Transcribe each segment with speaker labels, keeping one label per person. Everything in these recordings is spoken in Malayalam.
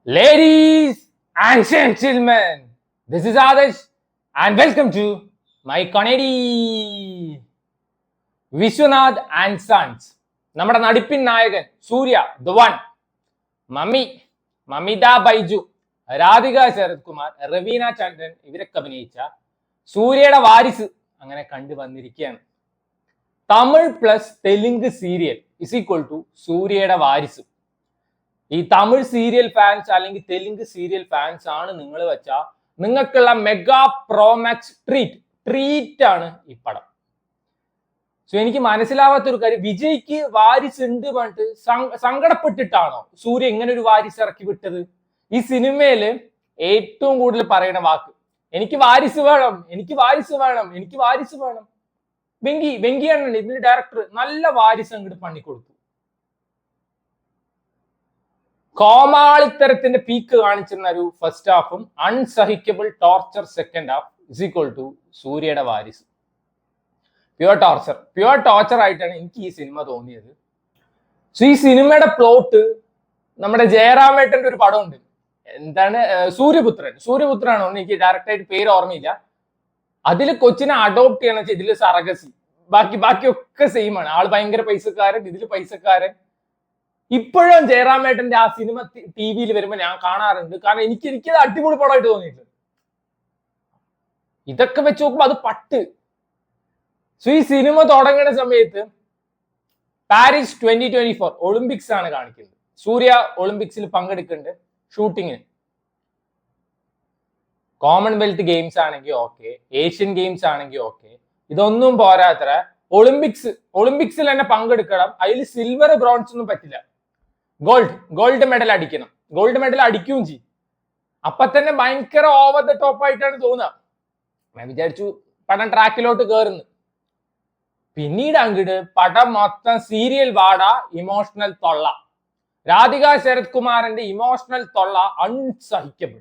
Speaker 1: Ladies and gentlemen, this is Adesh and welcome to my comedy. Vishwanath and sons. നമ്മുടെ നടിപ്പിൻ നായകൻ സൂര്യ ദ വൺ, മമിത ബൈജു, രാധിക ശരത് കുമാർ, റവീന ചന്ദ്രൻ ഇവരൊക്കെ അഭിനയിച്ച സൂര്യയുടെ വാരിസ് അങ്ങനെ കണ്ടു വന്നിരിക്കുകയാണ്. Tamil plus Telugu serial is equal to സൂര്യയുടെ വാരിസ്. ഈ തമിഴ് സീരിയൽ ഫാൻസ് അല്ലെങ്കിൽ തെലുങ്ക് സീരിയൽ ഫാൻസ് ആണ് നിങ്ങൾ വെച്ചാൽ നിങ്ങൾക്കുള്ള മെഗാ പ്രോമാക്സ് ട്രീറ്റ് ആണ് ഈ പടം. സോ എനിക്ക് മനസ്സിലാവാത്ത ഒരു കാര്യം, വിജയ്ക്ക് വാരിസ് ഉണ്ട് പറഞ്ഞിട്ട് സങ്കടപ്പെട്ടിട്ടാണോ സൂര്യ ഇങ്ങനെ ഒരു വാരിസ് ഇറക്കി വിട്ടത്? ഈ സിനിമയില് ഏറ്റവും കൂടുതൽ പറയുന്ന വാക്ക് എനിക്ക് വാരിസ് വേണം, എനിക്ക് വാരിസ് വേണം, എനിക്ക് വാരിസ് വേണം. വെങ്കിയാണ് ഇതിന്റെ ഡയറക്ടർ നല്ല വാരിസ് അങ്ങോട്ട് പണിക്കൊടുത്തു. കോമാളിത്തരത്തിന്റെ പീക്ക് കാണിച്ചിരുന്ന ഒരു ഫസ്റ്റ് ഹാഫും അൺസഹിക്കബിൾ torture second half is equal to സൂര്യയുടെ വാരിസ്. പ്യുവർ ടോർച്ചർ ആയിട്ടാണ് എനിക്ക് ഈ സിനിമ തോന്നിയത്. സോ ഈ സിനിമയുടെ പ്ലോട്ട് നമ്മുടെ ജയറാമേട്ടന്റെ ഒരു പടമുണ്ട്, എന്താണ് സൂര്യപുത്രനാണോ എനിക്ക് ഡയറക്റ്റായിട്ട് പേര് ഓർമ്മയില്ല. അതിൽ കൊച്ചിനെ അഡോപ്റ്റ് ചെയ്യണം വെച്ചാൽ ഇതിൽ സറഗസി, ബാക്കിയൊക്കെ സെയിം ആണ്. ആള് ഭയങ്കര പൈസക്കാരൻ, ഇതിൽ പൈസക്കാരൻ. ഇപ്പോഴും ജയറാമേട്ടന്റെ ആ സിനിമ ടി വിയിൽ വരുമ്പോൾ ഞാൻ കാണാറുണ്ട്, കാരണം എനിക്കത് അടിപൊളി പടമായിട്ട് തോന്നിയിട്ടുണ്ട്. ഇതൊക്കെ വെച്ച് നോക്കുമ്പോ അത് പട്ട്. സോ ഈ സിനിമ തുടങ്ങുന്ന സമയത്ത് പാരീസ് 2024 ഒളിമ്പിക്സ് ആണ് കാണിക്കുന്നത്. സൂര്യ ഒളിമ്പിക്സിൽ പങ്കെടുക്കുന്നുണ്ട് ഷൂട്ടിങ്ങിന്. കോമൺവെൽത്ത് ഗെയിംസ് ആണെങ്കിൽ ഓക്കെ, ഏഷ്യൻ ഗെയിംസ് ആണെങ്കിൽ ഓക്കെ, ഇതൊന്നും പോരാത്ര ഒളിമ്പിക്സിൽ തന്നെ പങ്കെടുക്കണം. അതിൽ സിൽവർ ബ്രോൺസ് ഒന്നും പറ്റില്ല, ഗോൾഡ് മെഡൽ അടിക്കണം. ഗോൾഡ് മെഡൽ അടിക്കുകയും ചെയ്യും. അപ്പൊ തന്നെ ഭയങ്കര ഓവർ ദ ടോപ്പ് ആയിട്ടാണ് തോന്നുക. ഞാൻ വിചാരിച്ചു പടം ട്രാക്കിലോട്ട് കയറുന്നു. പിന്നീട് അങ്ങോട്ട് പടം മൊത്തം സീരിയൽ വാട, ഇമോഷണൽ തൊള്ള. രാധിക ശരത് കുമാറിന്റെ ഇമോഷണൽ തൊള്ള അൺസഹിക്കബിൾ.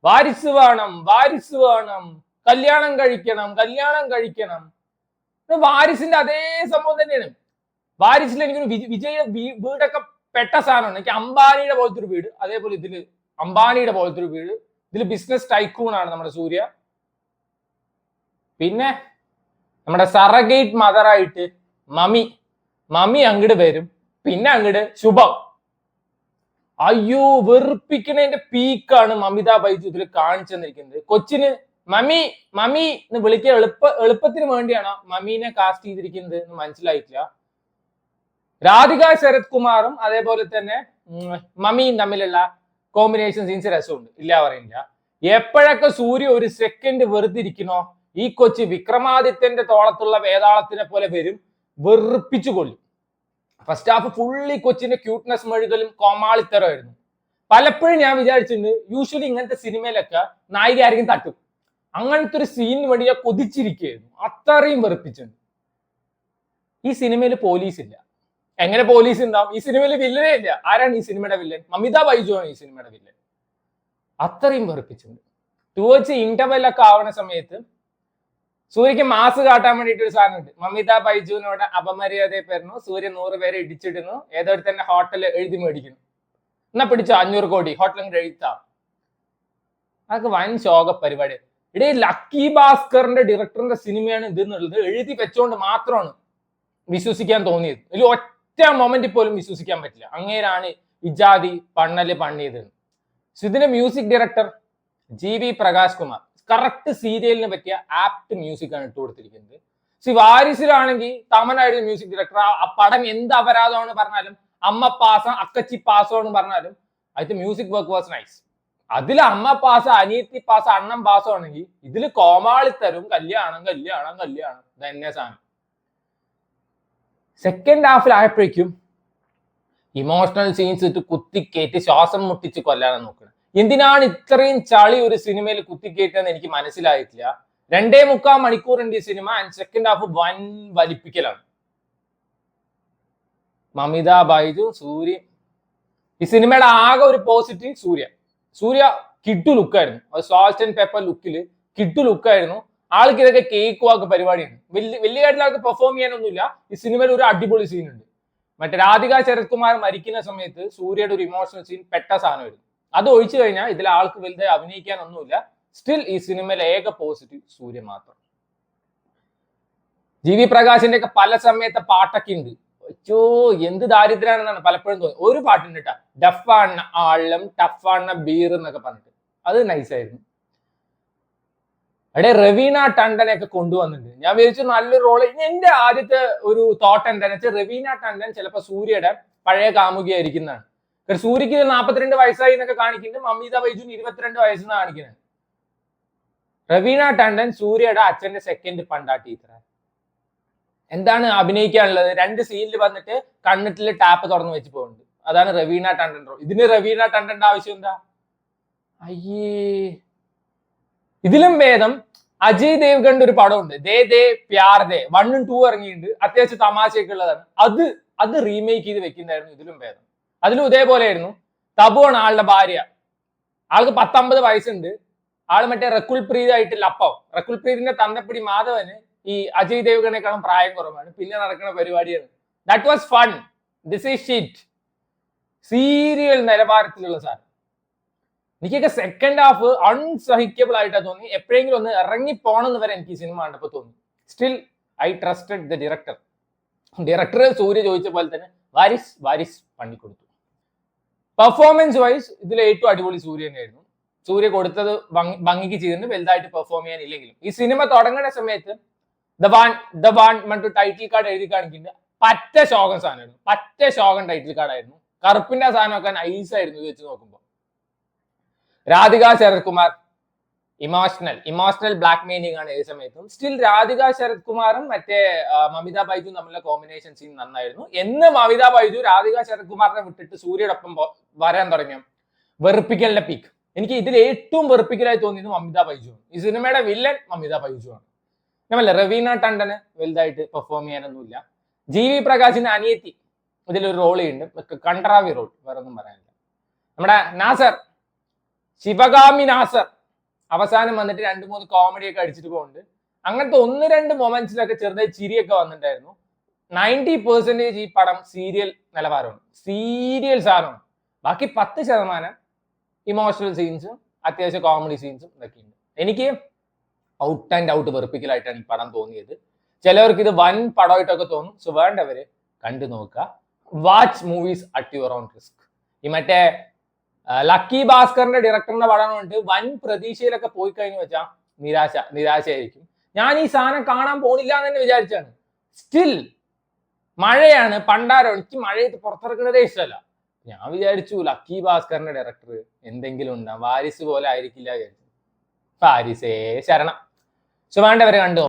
Speaker 1: വാരിസ് വേണം, കല്യാണം കഴിക്കണം. വാരിസിന്റെ അതേ സംഭവം തന്നെയാണ്. വാരിസിൽ എനിക്ക് വിജയ വീടൊക്കെ പെട്ട സാധനമാണ്. എനിക്ക് അംബാനിയുടെ പോലത്തെ ഒരു വീട്, അതേപോലെ ഇതില് അംബാനിയുടെ പോലത്തെ ഒരു വീട്. ഇതിൽ ബിസിനസ് ടൈക്കൂൺ ആണ് നമ്മുടെ സൂര്യ. പിന്നെ നമ്മുടെ സറഗേറ്റ് മദറായിട്ട് മമ്മി അങ്ങോട്ട് വരും. പിന്നെ അങ്ങോട്ട് ശുഭം. അയ്യോ, വെറുപ്പിക്കുന്നതിന്റെ പീക്കാണ് മമിത ബൈജു ഇതിൽ കാണിച്ചു തന്നിരിക്കുന്നത്. കൊച്ചിന് മമ്മി എന്ന് വിളിക്കാൻ എളുപ്പത്തിന് വേണ്ടിയാണോ മമ്മീനെ കാസ്റ്റ് ചെയ്തിരിക്കുന്നത് എന്ന് മനസ്സിലായിട്ടില്ല. രാധിക ശരത് കുമാറും അതേപോലെ തന്നെ മമ്മിയും തമ്മിലുള്ള കോമ്പിനേഷൻ സീൻസ് രസമുണ്ട്, ഇല്ല പറയുന്നില്ല. എപ്പോഴൊക്കെ സൂര്യ ഒരു സെക്കൻഡ് വെറുതെ ഇരിക്കണോ, ഈ കൊച്ചി വിക്രമാദിത്യന്റെ തോളത്തുള്ള വേതാളത്തിനെ പോലെ വരും, വെറുപ്പിച്ചു കൊല്ലും. ഫസ്റ്റ് ഹാഫ് ഫുള്ളി കൊച്ചിന്റെ ക്യൂട്ട്നെസ് മെഴുകലും കോമാളിത്തരമായിരുന്നു. പലപ്പോഴും ഞാൻ വിചാരിച്ചിട്ടുണ്ട് യൂഷ്വലി ഇങ്ങനത്തെ സിനിമയിലൊക്കെ നായിക ആയിരിക്കും തട്ടും. അങ്ങനത്തെ ഒരു സീനിന് വേണ്ടി ഞാൻ കൊതിച്ചിരിക്കുകയായിരുന്നു, അത്രയും വെറുപ്പിച്ചിട്ടുണ്ട്. ഈ സിനിമയിൽ പോലീസ് ഇല്ല. എങ്ങനെ പോലീസ് ഉണ്ടാവും? ഈ സിനിമയിൽ വില്ലനേ ഇല്ല. ആരാണ് ഈ സിനിമയുടെ വില്ലൻ? മമിത ബൈജു ആണ് ഈ സിനിമയുടെ വില്ലൻ. അത്രയും വെറുപ്പിച്ചിട്ടുണ്ട്. ടുവേർഡ്സ് ഇന്റർവെൽ ഒക്കെ ആവുന്ന സമയത്ത് സൂര്യക്ക് മാസ് കാട്ടാൻ വേണ്ടിയിട്ട് ഒരു സാധനം ഉണ്ട്. മമിത ബൈജുവിനോട് അപമര്യാദയെ പറഞ്ഞു, സൂര്യ 100 പേരെ ഇടിച്ചിടുന്നു, ഏതോ തന്നെ ഹോട്ടൽ എഴുതി മേടിക്കുന്നു. എന്നാ പിടിച്ചോ 500 കോടി ഹോട്ടലിൽ എഴുത്താം. അതൊക്കെ വൻ ശോക പരിപാടി. ഇടയിൽ ലക്കി ഭാസ്കറിന്റെ ഡയറക്ടറിന്റെ സിനിമയാണ് ഇത് എന്നുള്ളത് എഴുതി വെച്ചോണ്ട് മാത്രമാണ് വിശ്വസിക്കാൻ തോന്നിയത്. ഇതിൽ ഒറ്റ മൊമെന്റ് പോലും വിശ്വസിക്കാൻ പറ്റില്ല. അങ്ങേരാണ് ഇജാതി പണിയത്. ഇതിന്റെ music director GV Prakash Kumar. Correct സീരിയലിനെ പറ്റിയ ആപ്റ്റ് മ്യൂസിക് ആണ് ഇട്ട് കൊടുത്തിരിക്കുന്നത്. വാരിസിലാണെങ്കിൽ തമനായിരുന്നു മ്യൂസിക് ഡയറക്ടർ. ആ പടം എന്ത് അപരാധമാണ് പറഞ്ഞാലും, അമ്മ പാസം അക്കച്ചി പാസോ എന്ന് പറഞ്ഞാലും അതിന്റെ മ്യൂസിക് വർക്ക് വാസ് നൈസ്. അതിൽ അമ്മ പാസ, അനിയത്തി പാസ, അണ്ണൻ പാസോ ആണെങ്കിൽ ഇതിൽ കോമാളിത്തരും കല്യാണം തന്നെ സാധനം. സെക്കൻഡ് ഹാഫിലായപ്പോഴേക്കും ഇമോഷണൽ സീൻസ് ഇട്ട് കുത്തിക്കേറ്റ് ശ്വാസം മുട്ടിച്ച് കൊല്ലാനാണ് നോക്കുന്നത്. എന്തിനാണ് ഇത്രയും ചളി ഒരു സിനിമയിൽ കുത്തിക്കേറ്റെന്ന് എനിക്ക് മനസ്സിലായിട്ടില്ല. 2.25 മണിക്കൂറിന്റെ ഈ സിനിമ ആൻഡ് സെക്കൻഡ് ഹാഫ് വൻ വലിപ്പിക്കലാണ്. മമിത ബൈജു, സൂര്യ, ഈ സിനിമയുടെ ആകെ ഒരു പോസിറ്റീവ് സൂര്യ കിഡു ലുക്കായിരുന്നു. സോൾട്ട് ആൻഡ് പെപ്പർ ലുക്കില് കിഡു ലുക്കായിരുന്നു. ആൾക്ക് ഇതൊക്കെ കേക്ക് വാക്ക് പരിപാടിയാണ്. വലിയ കാര്യത്തിൽ ആൾക്ക് പെർഫോം ചെയ്യാനൊന്നുമില്ല. ഈ സിനിമയിൽ ഒരു അടിപൊളി സീൻ ഉണ്ട്. മറ്റേ രാധിക ശരത് കുമാർ മരിക്കുന്ന സമയത്ത് സൂര്യയുടെ ഒരു ഇമോഷണൽ സീൻ പെട്ട സാധനമായിരുന്നു. അത് ഒഴിച്ചു കഴിഞ്ഞാൽ ഇതിൽ ആൾക്ക് വലുതായി അഭിനയിക്കാനൊന്നുമില്ല. സ്റ്റിൽ ഈ സിനിമയിലെ ഏക പോസിറ്റീവ് സൂര്യ മാത്രം. ജി.വി. പ്രകാശിന്റെ ഒക്കെ പല സമയത്തെ പാട്ടൊക്കെ ഉണ്ട്. അയ്യോ എന്ത് ദാരിദ്ര്യാണെന്നാണ് പലപ്പോഴും തോന്നി. ഒരു പാട്ടുണ്ട് കേട്ടാ, ഡഫാണ് ആഴം ടഫാണ് ബീർ എന്നൊക്കെ പറഞ്ഞിട്ട്, അത് നൈസായിരുന്നു. അവിടെ റവീന ടണ്ടനെ ഒക്കെ കൊണ്ടുവന്നിട്ടുണ്ട്. ഞാൻ വിചാരിച്ചു നല്ലൊരു റോള്. എന്റെ ആദ്യത്തെ ഒരു തോട്ട് എന്താണെന്ന് വെച്ചാൽ റവീന ടണ്ടൻ ചിലപ്പോൾ സൂര്യയുടെ പഴയ കാമുകിയായിരിക്കുന്നതാണ്. കാരണം സൂര്യക്ക് 42 വയസ്സായി എന്നൊക്കെ കാണിക്കുന്നുണ്ട്, മമിത ബൈജുവിന് 22 വയസ്സെന്ന് കാണിക്കുന്നത്. റവീന ടണ്ടൻ സൂര്യയുടെ അച്ഛന്റെ സെക്കൻഡ് പണ്ടാട്ടി. ഇത്ര എന്താണ് അഭിനയിക്കാനുള്ളത്? 2 സീനിൽ വന്നിട്ട് കണ്ണിട്ടില് ടാപ്പ് തുറന്നു വെച്ച് പോകുന്നുണ്ട്. അതാണ് റവീന ടണ്ടൻ റോൾ. ഇതിന് റവീന ടണ്ടന്റെ ആവശ്യം എന്താ? അയ്യേ, ഇതിലും ഭേദം അജയ് ദേവ്ഗണിന്റെ ഒരു പടമുണ്ട്, ദേ ദേ പ്യാർ ദേ. 1ഉം 2 ഇറങ്ങിയിട്ടുണ്ട്, അത്യാവശ്യം തമാശയൊക്കെ ഉള്ളതാണ്. അത് റീമേക്ക് ചെയ്ത് വെക്കുന്നതായിരുന്നു ഇതിലും ഭേദം. അതിലും ഇതേപോലെ ആയിരുന്നു. തബുവാണ് ആളുടെ ഭാര്യ. ആൾക്ക് 19 വയസ്സുണ്ട്. ആള് മറ്റേ റക്കുൽ പ്രീത് ആയിട്ടില്ല അപ്പം. റക്കുൽ പ്രീതിന്റെ തന്തപ്പിടി മാധവന് ഈ അജയ് ദേവ്ഗണിനെക്കാളും പ്രായം കുറവാണ്. പിന്നെ നടക്കുന്ന പരിപാടിയാണ്. That was fun. This is shit. Serial നിലവാരത്തിലുള്ള സാധനം. എനിക്കൊക്കെ സെക്കൻഡ് ഹാഫ് അൺസഹിക്കബിൾ ആയിട്ടാണ് തോന്നി. എപ്പോഴെങ്കിലും ഒന്ന് ഇറങ്ങി പോകണമെന്ന് വരെ എനിക്ക് ഈ സിനിമ കണ്ടപ്പോൾ തോന്നി. Still I trusted the director. Director Suriya ചോദിച്ച പോലെ തന്നെ വാരിസ് പണിക്കൊടുത്തു. പെർഫോമൻസ് വൈസ് ഇതിൽ ഏറ്റവും അടിപൊളി സൂര്യ തന്നെയായിരുന്നു. സൂര്യ കൊടുത്തത് ഭംഗിക്ക് ചെയ്തിട്ട് വലുതായിട്ട് പെർഫോം ചെയ്യാനില്ലെങ്കിലും ഈ സിനിമ തുടങ്ങുന്ന സമയത്ത് ദ വാൻ മറ്റു ടൈറ്റിൽ കാർഡ് എഴുതി കാണിക്കുന്നുണ്ട്. പറ്റ ശോകം സാധനമായിരുന്നു. പറ്റ ശോകം ടൈറ്റിൽ കാർഡായിരുന്നു. കറുപ്പിന്റെ സാധനമൊക്കെ നൈസായിരുന്നു ഇത് വെച്ച് നോക്കുമ്പോൾ. Radhika Sarath Kumar emotional blackmailing ആണ് ഈ സമയത്തും. സ്റ്റിൽ രാധിക ശരത് കുമാറും മറ്റേ മമിത ബൈജു തമ്മിലുള്ള കോമ്പിനേഷൻ സീൻ നന്നായിരുന്നു. എന്ന് മമിത ബൈജു രാധിക ശരത് കുമാറിനെ വിട്ടിട്ട് സൂര്യയോടൊപ്പം വരാൻ തുടങ്ങിയ വെറുപ്പിക്കലിന്റെ പീക്ക്. എനിക്ക് ഇതിൽ ഏറ്റവും വെറുപ്പിക്കലായി തോന്നിയത് മമിത ബൈജു ആണ്. ഈ സിനിമയുടെ വില്ലൻ മമിത ബൈജു ആണ്. നമ്മളല്ല, റവീന ടണ്ടന് വലുതായിട്ട് പെർഫോം ചെയ്യാനൊന്നുമില്ല. ജി.വി. പ്രകാശിന്റെ അനിയത്തി ഇതിലൊരു റോൾ ചെയ്യുന്നുണ്ട്, കണ്ട്രാവി റോൾ, വേറെ ഒന്നും പറയാനില്ല. നമ്മുടെ നാസർ, ശിവഗാമി നാസർ അവസാനം വന്നിട്ട് 2-3 കോമഡിയൊക്കെ അടിച്ചിട്ട് പോകുന്നുണ്ട്. അങ്ങനത്തെ 1-2 മൊമെന്റ്സിലൊക്കെ ചെറുതായി ചിരിയൊക്കെ വന്നിട്ടുണ്ടായിരുന്നു. 90% ഈ പടം സീരിയൽ നിലവാരമാണ്, സീരിയൽ സാധനമാണ്. ബാക്കി 10% ഇമോഷണൽ സീൻസും അത്യാവശ്യം കോമഡി സീൻസും ഇതൊക്കെയുണ്ട്. എനിക്ക് ഔട്ട് ആൻഡ് ഔട്ട് വെറുപ്പിക്കലായിട്ടാണ് ഈ പടം തോന്നിയത്. ചിലവർക്ക് ഇത് വൻ പടമായിട്ടൊക്കെ തോന്നും. സോ വേണ്ടവര് കണ്ടു നോക്കുക. Watch movies at your own risk. ഈ മറ്റേ ലക്കി ഭാസ്കറിന്റെ ഡയറക്ടറിന്റെ പടം കൊണ്ട് വൻ പ്രതീക്ഷയിലൊക്കെ പോയി കഴിഞ്ഞു വെച്ചാൽ നിരാശയായിരിക്കും. ഞാൻ ഈ സാധനം കാണാൻ പോണില്ല എന്ന് തന്നെ വിചാരിച്ചാണ്. സ്റ്റിൽ മഴയാണ്, പണ്ടാരോ, എനിക്ക് മഴയത്ത് പുറത്തിറക്കുന്നതേ ഇഷ്ടമല്ല. ഞാൻ വിചാരിച്ചു ലക്കി ഭാസ്കറിന്റെ ഡയറക്ടർ എന്തെങ്കിലും ഉണ്ടാവും, വാരിസ് പോലെ ആയിരിക്കില്ല വിചാരിച്ചു. വാരിസേ ശരണം. സോ വേണ്ടവരെ കണ്ടു.